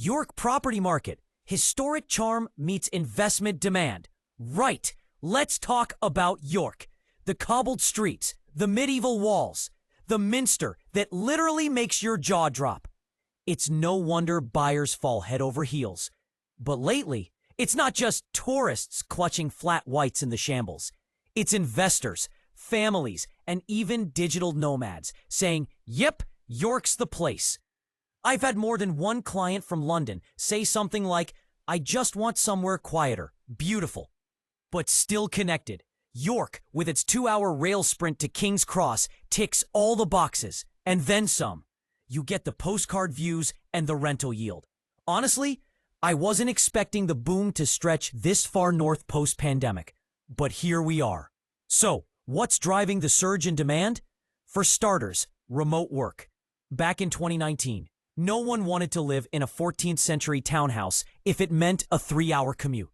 York property market. Historic charm meets investment demand. Right. Let's talk about York. The cobbled streets, the medieval walls, the minster that literally makes your jaw drop. It's no wonder buyers fall head over heels. But lately, it's not just tourists clutching flat whites in the shambles. It's investors, families, and even digital nomads saying, yep, York's the place. I've had more than one client from London say something like, I just want somewhere quieter, beautiful, but still connected. York, with its 2-hour rail sprint to King's Cross, ticks all the boxes, and then some. You get the postcard views and the rental yield. Honestly, I wasn't expecting the boom to stretch this far north post-pandemic, but here we are. So, what's driving the surge in demand? For starters, remote work. Back in 2019, no one wanted to live in a 14th century townhouse if it meant a 3-hour commute.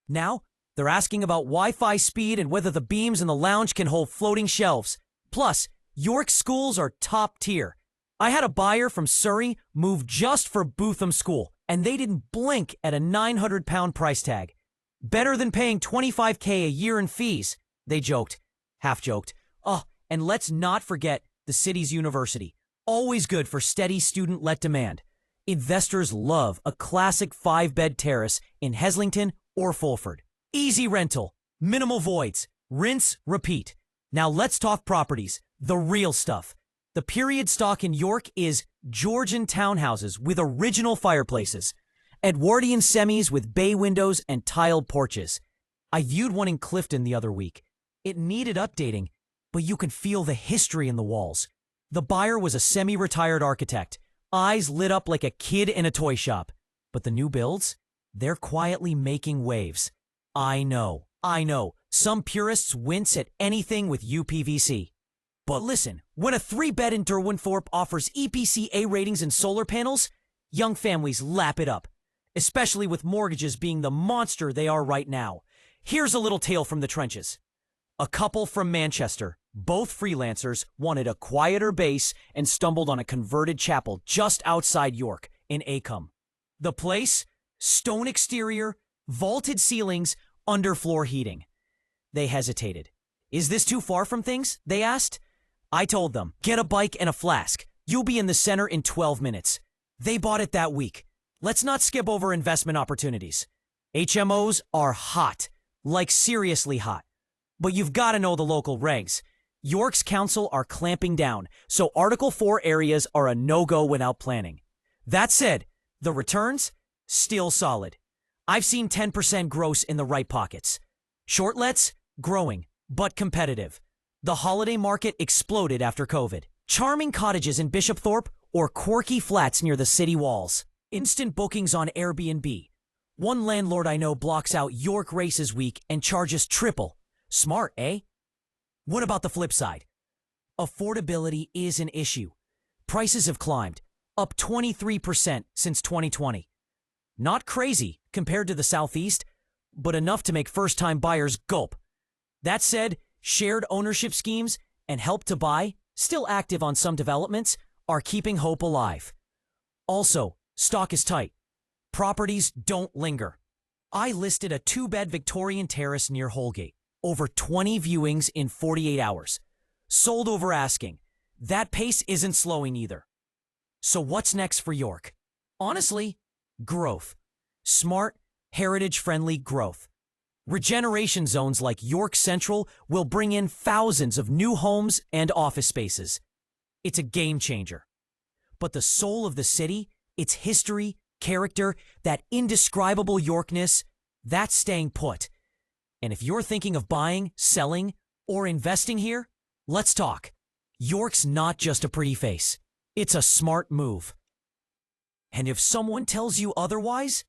Now, they're asking about Wi-Fi speed and whether the beams in the lounge can hold floating shelves. Plus, York schools are top tier. I had a buyer from Surrey move just for Bootham School, and they didn't blink at a £900 price tag. Better than paying $25K a year in fees, they joked. Half-joked. Oh, and let's not forget the city's university. Always good for steady student-led demand. Investors love a classic 5-bed terrace in Heslington or Fulford. Easy rental, minimal voids, rinse, repeat. Now let's talk properties, the real stuff. The period stock in York is Georgian townhouses with original fireplaces, Edwardian semis with bay windows and tiled porches. I viewed one in Clifton the other week. It needed updating, but you can feel the history in the walls. The buyer was a semi-retired architect, eyes lit up like a kid in a toy shop. But the new builds? They're quietly making waves. I know. Some purists wince at anything with UPVC. But listen, when a 3-bed in Derwentthorpe offers EPC A ratings and solar panels, young families lap it up, especially with mortgages being the monster they are right now. Here's a little tale from the trenches. A couple from Manchester, both freelancers, wanted a quieter base and stumbled on a converted chapel just outside York in Acomb. The place? Stone exterior, vaulted ceilings, underfloor heating. They hesitated. Is this too far from things? They asked. I told them, get a bike and a flask. You'll be in the center in 12 minutes. They bought it that week. Let's not skip over investment opportunities. HMOs are hot, like seriously hot. But you've got to know the local regs. York's council are clamping down, so Article 4 areas are a no-go without planning. That said, the returns? Still solid. I've seen 10% gross in the right pockets. Shortlets? Growing, but competitive. The holiday market exploded after COVID. Charming cottages in Bishopthorpe or quirky flats near the city walls. Instant bookings on Airbnb. One landlord I know blocks out York Races Week and charges triple. Smart, eh? What about the flip side? Affordability is an issue. Prices have climbed, up 23% since 2020. Not crazy compared to the Southeast, but enough to make first-time buyers gulp. That said, shared ownership schemes and help to buy, still active on some developments, are keeping hope alive. Also, stock is tight. Properties don't linger. I listed a 2-bed Victorian terrace near Holgate. Over 20 viewings in 48 hours. Sold over asking. That pace isn't slowing either. So what's next for York? Honestly, growth. Smart, heritage-friendly growth. Regeneration zones like York Central will bring in thousands of new homes and office spaces. It's a game changer. But the soul of the city, its history, character, that indescribable Yorkness, that's staying put. And if you're thinking of buying, selling, or investing here, let's talk. York's not just a pretty face. It's a smart move. And if someone tells you otherwise,